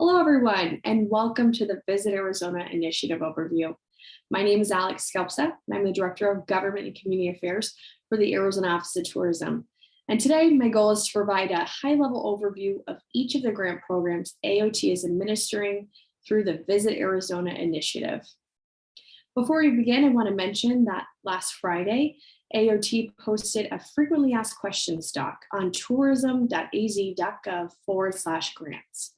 Hello, everyone, and welcome to the Visit Arizona Initiative Overview. My name is Alex Skelpsa, and I'm the Director of Government and Community Affairs for the Arizona Office of Tourism. And today, my goal is to provide a high-level overview of each of the grant programs AOT is administering through the Visit Arizona Initiative. Before we begin, I want to mention that last Friday, AOT posted a frequently asked questions doc on tourism.az.gov/grants.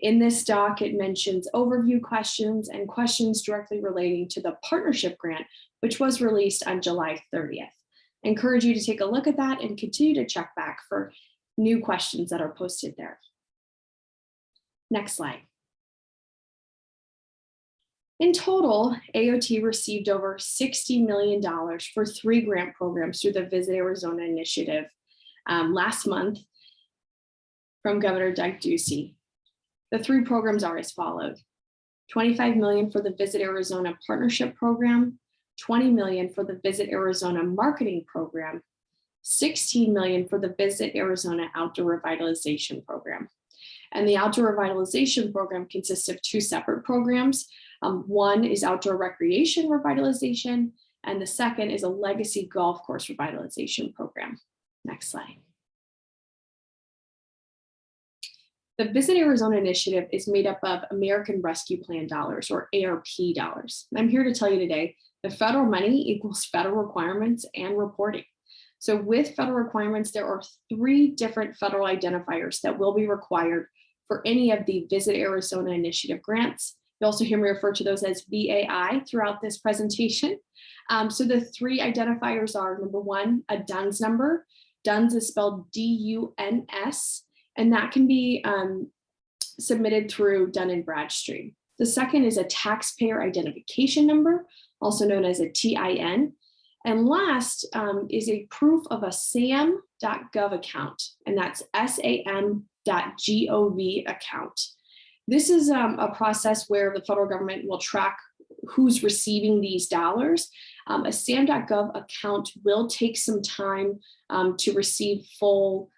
In this doc, it mentions overview questions and questions directly relating to the partnership grant, which was released on July 30th. I encourage you to take a look at that and continue to check back for new questions that are posted there. Next slide. In total, AOT received over $60 million for 3 grant programs through the Visit Arizona Initiative last month from Governor Doug Ducey. The 3 programs are as followed: $25 million for the Visit Arizona Partnership Program, $20 million for the Visit Arizona Marketing Program, $16 million for the Visit Arizona Outdoor Revitalization Program. And the Outdoor Revitalization Program consists of 2 separate programs. One is Outdoor Recreation Revitalization, and the second is a Legacy Golf Course Revitalization Program. Next slide. The Visit Arizona Initiative is made up of American Rescue Plan dollars, or ARP dollars. I'm here to tell you today, the federal money equals federal requirements and reporting. So with federal requirements, there are 3 different federal identifiers that will be required for any of the Visit Arizona Initiative grants. You also hear me refer to those as VAI throughout this presentation. So the 3 identifiers are, number 1, a DUNS number. DUNS is spelled D-U-N-S. And that can be submitted through Dun & Bradstreet. The second is a taxpayer identification number, also known as a TIN. And last is a proof of a sam.gov account, and that's sam.gov account. This is a process where the federal government will track who's receiving these dollars. A sam.gov account will take some time to receive full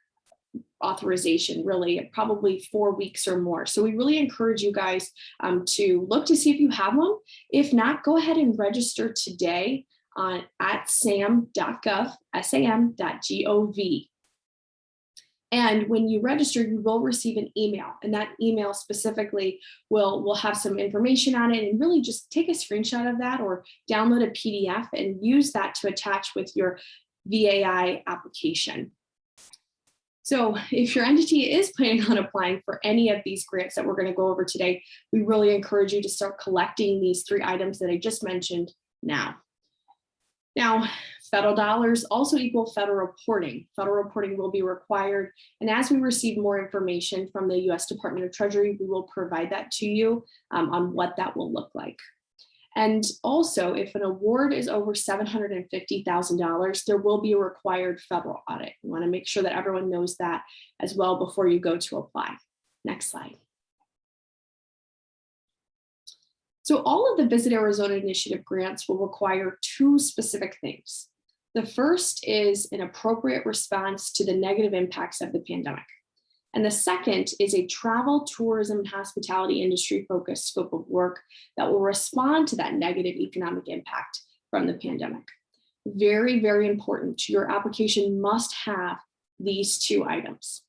authorization, really probably 4 weeks or more. So we really encourage you guys to look to see if you have one. If not, go ahead and register today at sam.gov, sam.gov. And when you register, you will receive an email, and that email specifically will have some information on it, and really just take a screenshot of that or download a PDF and use that to attach with your VAI application. So if your entity is planning on applying for any of these grants that we're going to go over today, we really encourage you to start collecting these 3 items that I just mentioned now. Now, federal dollars also equal federal reporting. Federal reporting will be required. And as we receive more information from the U.S. Department of Treasury, we will provide that to you on what that will look like. And also, if an award is over $750,000, there will be a required federal audit. We want to make sure that everyone knows that as well before you go to apply. Next slide. So all of the Visit Arizona Initiative grants will require 2 specific things. The first is an appropriate response to the negative impacts of the pandemic. And the second is a travel, tourism, and hospitality industry focused scope of work that will respond to that negative economic impact from the pandemic. Very, very important. Your application must have these 2 items.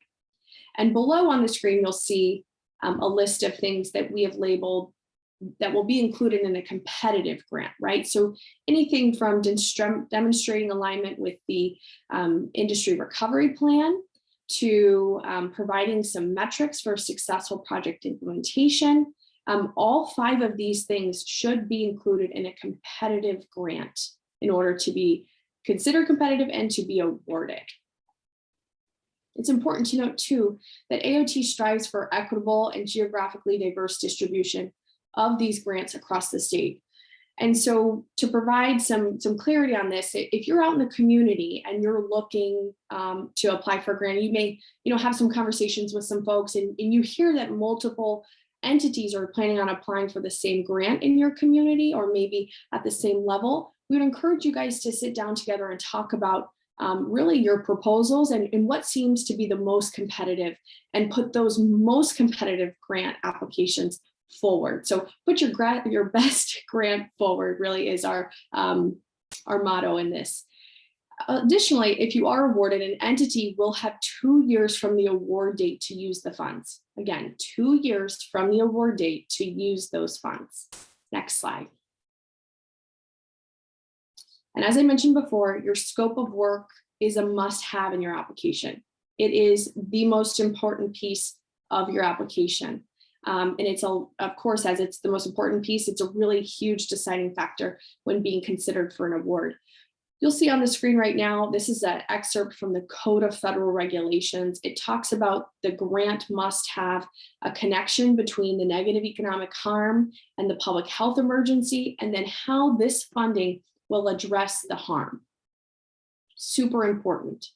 And below on the screen, you'll see a list of things that we have labeled that will be included in a competitive grant, right? So anything from demonstrating alignment with the industry recovery plan, to providing some metrics for successful project implementation. All 5 of these things should be included in a competitive grant in order to be considered competitive and to be awarded. It's important to note too that AOT strives for equitable and geographically diverse distribution of these grants across the state. And so to provide some clarity on this, if you're out in the community and you're looking to apply for a grant, you may have some conversations with some folks and you hear that multiple entities are planning on applying for the same grant in your community or maybe at the same level. We would encourage you guys to sit down together and talk about really your proposals and what seems to be the most competitive, and put those most competitive grant applications forward. So put your best grant forward really is our motto in this. Additionally, if you are awarded, an entity will have 2 years from the award date to use the funds. Again, 2 years from the award date to use those funds. Next slide. And as I mentioned before, your scope of work is a must-have in your application. It is the most important piece of your application. And it's, of course, as it's the most important piece, it's a really huge deciding factor when being considered for an award. You'll see on the screen right now, this is an excerpt from the Code of Federal Regulations. It talks about the grant must have a connection between the negative economic harm and the public health emergency, and then how this funding will address the harm. Super important.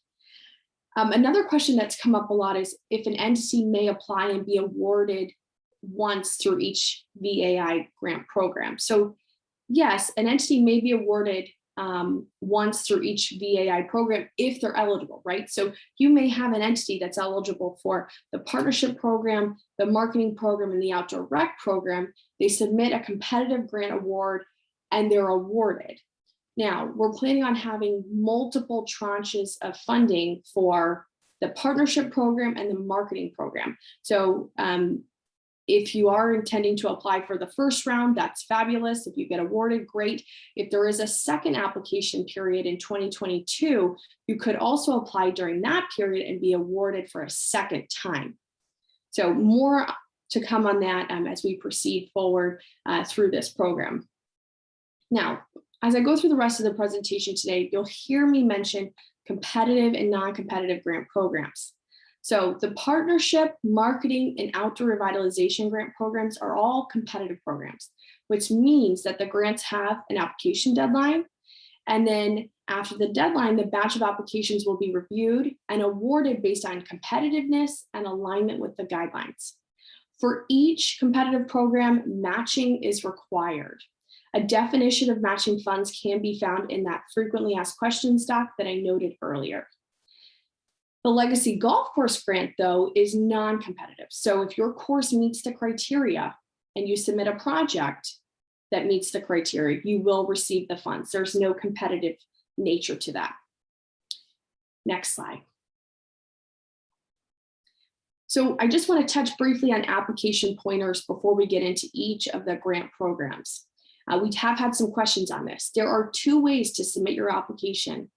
Another question that's come up a lot is if an entity may apply and be awarded once through each VAI grant program. So yes, an entity may be awarded once through each VAI program if they're eligible, right? So you may have an entity that's eligible for the partnership program, the marketing program, and the outdoor rec program. They submit a competitive grant award and they're awarded. Now, we're planning on having multiple tranches of funding for the partnership program and the marketing program. So if you are intending to apply for the first round, that's fabulous. If you get awarded, great. If there is a second application period in 2022, you could also apply during that period and be awarded for a second time. So more to come on that as we proceed forward through this program. Now, as I go through the rest of the presentation today, you'll hear me mention competitive and non-competitive grant programs. So the partnership, marketing, and outdoor revitalization grant programs are all competitive programs, which means that the grants have an application deadline. And then after the deadline, the batch of applications will be reviewed and awarded based on competitiveness and alignment with the guidelines. For each competitive program, matching is required. A definition of matching funds can be found in that frequently asked questions doc that I noted earlier. The Legacy Golf Course Grant, though, is non-competitive. So if your course meets the criteria and you submit a project that meets the criteria, you will receive the funds. There's no competitive nature to that. Next slide. So I just want to touch briefly on application pointers before we get into each of the grant programs. We have had some questions on this. There are 2 ways to submit your application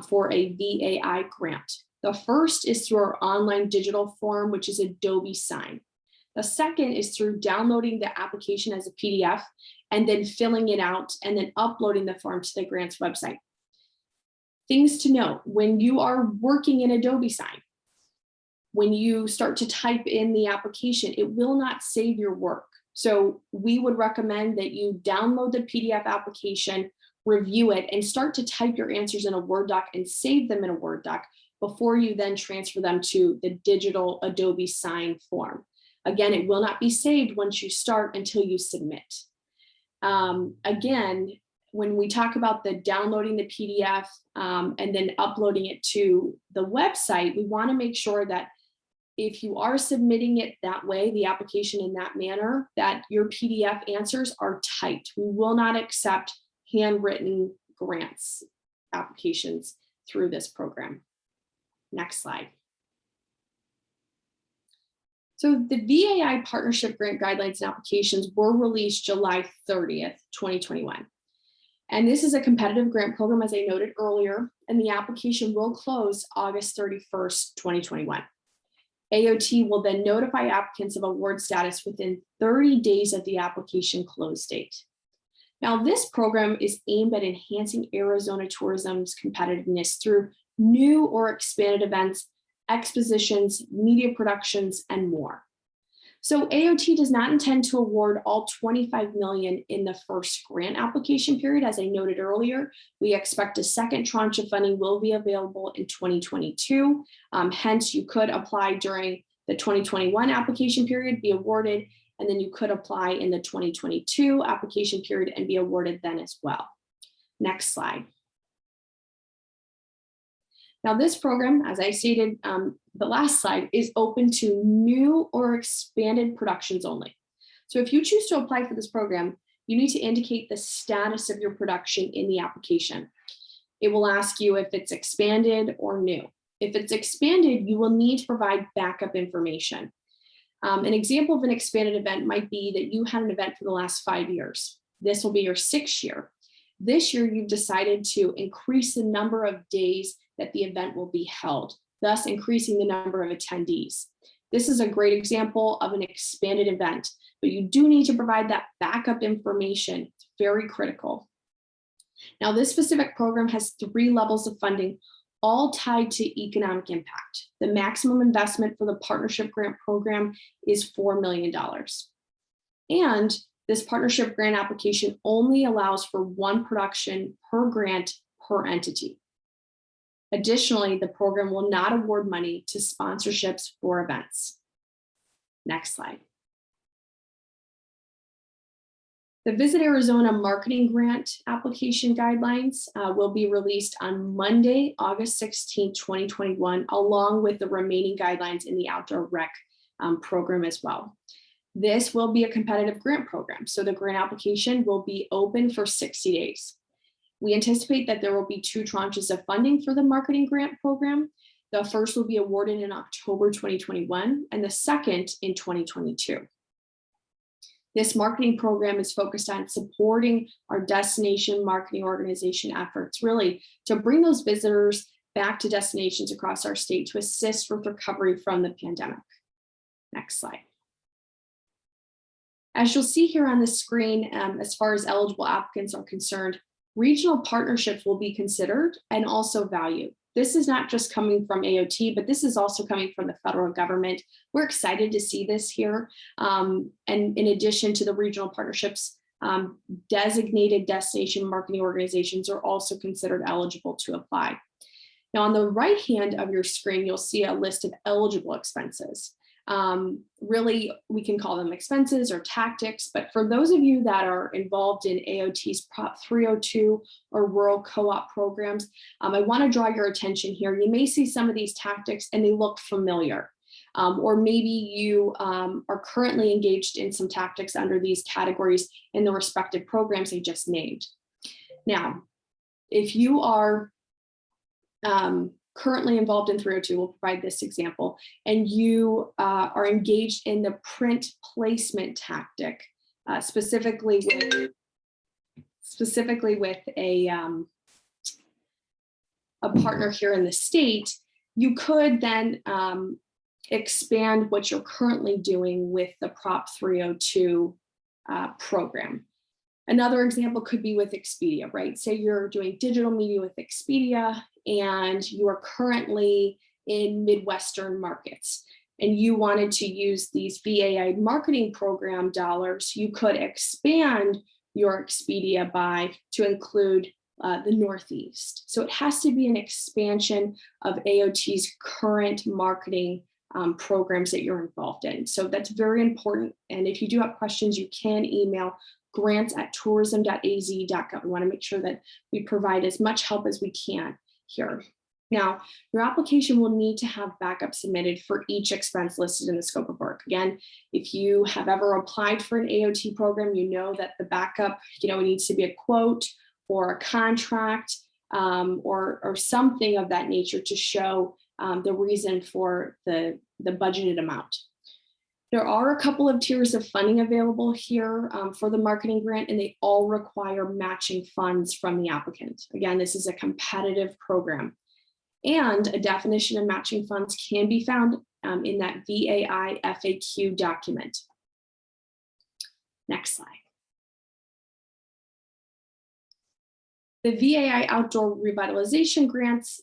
for a VAI grant. The first is through our online digital form, which is Adobe Sign. The second is through downloading the application as a PDF and then filling it out and then uploading the form to the grants website. Things to note: when you are working in Adobe Sign, when you start to type in the application, it will not save your work. So we would recommend that you download the PDF application, review it, and start to type your answers in a Word doc and save them in a Word doc before you then transfer them to the digital Adobe Sign form. Again, it will not be saved once you start until you submit. Again, when we talk about the downloading the PDF and then uploading it to the website, we want to make sure that if you are submitting it that way, the application in that manner, that your PDF answers are typed. We will not accept handwritten grants applications through this program. Next slide. So the VAI Partnership Grant Guidelines and Applications were released July 30th, 2021. And this is a competitive grant program, as I noted earlier, and the application will close August 31st, 2021. AOT will then notify applicants of award status within 30 days of the application close date. Now, this program is aimed at enhancing Arizona tourism's competitiveness through new or expanded events, expositions, media productions, and more. So AOT does not intend to award all $25 million in the first grant application period. As I noted earlier, we expect a second tranche of funding will be available in 2022. Hence, you could apply during the 2021 application period, be awarded, and then you could apply in the 2022 application period and be awarded then as well. Next slide. Now, this program, as I stated the last slide, is open to new or expanded productions only. So if you choose to apply for this program, you need to indicate the status of your production in the application. It will ask you if it's expanded or new. If it's expanded, you will need to provide backup information. An example of an expanded event might be that you had an event for the last 5 years. This will be your 6th year. This year, you've decided to increase the number of days that the event will be held, thus increasing the number of attendees. This is a great example of an expanded event, but you do need to provide that backup information. It's very critical. Now, this specific program has 3 levels of funding, all tied to economic impact. The maximum investment for the partnership grant program is $4 million. And this partnership grant application only allows for 1 production per grant per entity. Additionally, the program will not award money to sponsorships for events. Next slide. The Visit Arizona Marketing Grant application guidelines will be released on Monday, August 16, 2021, along with the remaining guidelines in the outdoor rec program as well. This will be a competitive grant program, so the grant application will be open for 60 days. We anticipate that there will be 2 tranches of funding for the marketing grant program. The first will be awarded in October 2021 and the second in 2022. This marketing program is focused on supporting our destination marketing organization efforts, really to bring those visitors back to destinations across our state to assist with recovery from the pandemic. Next slide. As you'll see here on the screen, as far as eligible applicants are concerned, regional partnerships will be considered and also valued. This is not just coming from AOT, but this is also coming from the federal government. We're excited to see this here. And in addition to the regional partnerships, designated destination marketing organizations are also considered eligible to apply. Now, on the right hand of your screen, you'll see a list of eligible expenses. Really, we can call them expenses or tactics, but for those of you that are involved in AOT's Prop 302 or rural co-op programs, I want to draw your attention here. You may see some of these tactics and they look familiar, or maybe you are currently engaged in some tactics under these categories in the respective programs I just named. Now, if you are currently involved in 302, we'll provide this example, and you are engaged in the print placement tactic, specifically with a partner here in the state, you could then expand what you're currently doing with the Prop 302 program. Another example could be with Expedia, right? Say you're doing digital media with Expedia and you are currently in Midwestern markets and you wanted to use these VAI marketing program dollars, you could expand your Expedia buy to include the Northeast. So it has to be an expansion of AOT's current marketing programs that you're involved in. So that's very important. And if you do have questions, you can email grants@tourism.az.gov. We want to make sure that we provide as much help as we can here. Now, your application will need to have backup submitted for each expense listed in the scope of work. Again, if you have ever applied for an AOT program, you know that the backup, it needs to be a quote or a contract or something of that nature to show the reason for the budgeted amount. There are a couple of tiers of funding available here for the marketing grant, and they all require matching funds from the applicant. Again, this is a competitive program. And a definition of matching funds can be found in that VAI FAQ document. Next slide. The VAI Outdoor Revitalization Grants,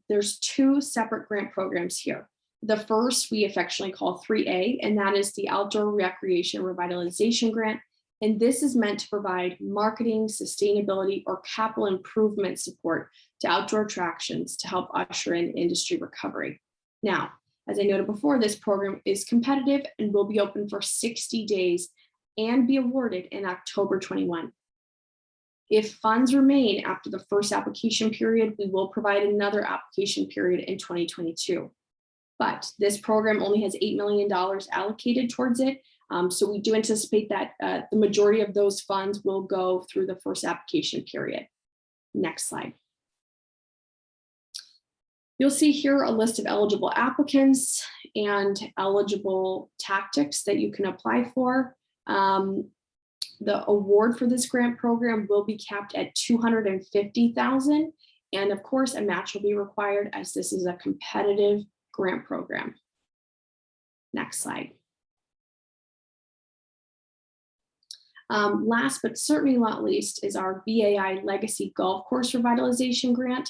there's 2 separate grant programs here. The first we affectionately call 3A, and that is the Outdoor Recreation Revitalization Grant. And this is meant to provide marketing, sustainability, or capital improvement support to outdoor attractions to help usher in industry recovery. Now, as I noted before, this program is competitive and will be open for 60 days and be awarded in October 21. If funds remain after the first application period, we will provide another application period in 2022. But this program only has $8 million allocated towards it. So we do anticipate that the majority of those funds will go through the first application period. Next slide. You'll see here a list of eligible applicants and eligible tactics that you can apply for. The award for this grant program will be capped at $250,000. And of course, a match will be required as this is a competitive grant program. Next slide. Last but certainly not least is our BAI Legacy Golf Course Revitalization Grant.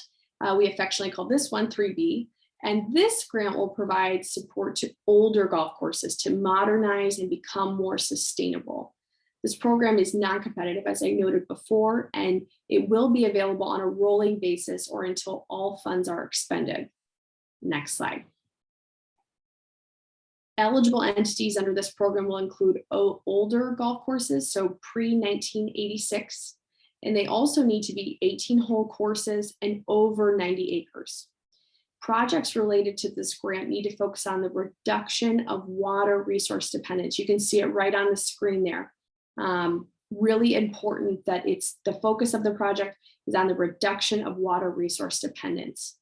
We affectionately call this one 3B. And this grant will provide support to older golf courses to modernize and become more sustainable. This program is non-competitive, as I noted before, and it will be available on a rolling basis or until all funds are expended. Next slide. Eligible entities under this program will include older golf courses, so pre-1986, and they also need to be 18-hole courses and over 90 acres. Projects related to this grant need to focus on the reduction of water resource dependence. You can see it right on the screen there. Really important that it's the focus of the project is on the reduction of water resource dependence.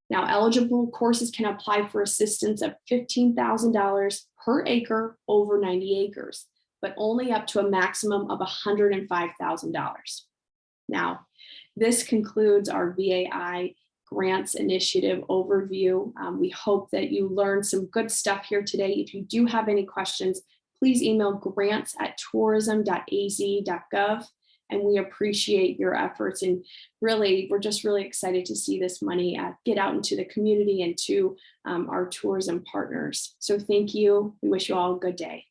Now, eligible courses can apply for assistance of $15,000 per acre over 90 acres, but only up to a maximum of $105,000. Now, this concludes our VAI Grants Initiative overview. We hope that you learned some good stuff here today. If you do have any questions, please email grants@tourism.az.gov. And we appreciate your efforts. And really, we're just really excited to see this money get out into the community and to our tourism partners. So thank you. We wish you all a good day.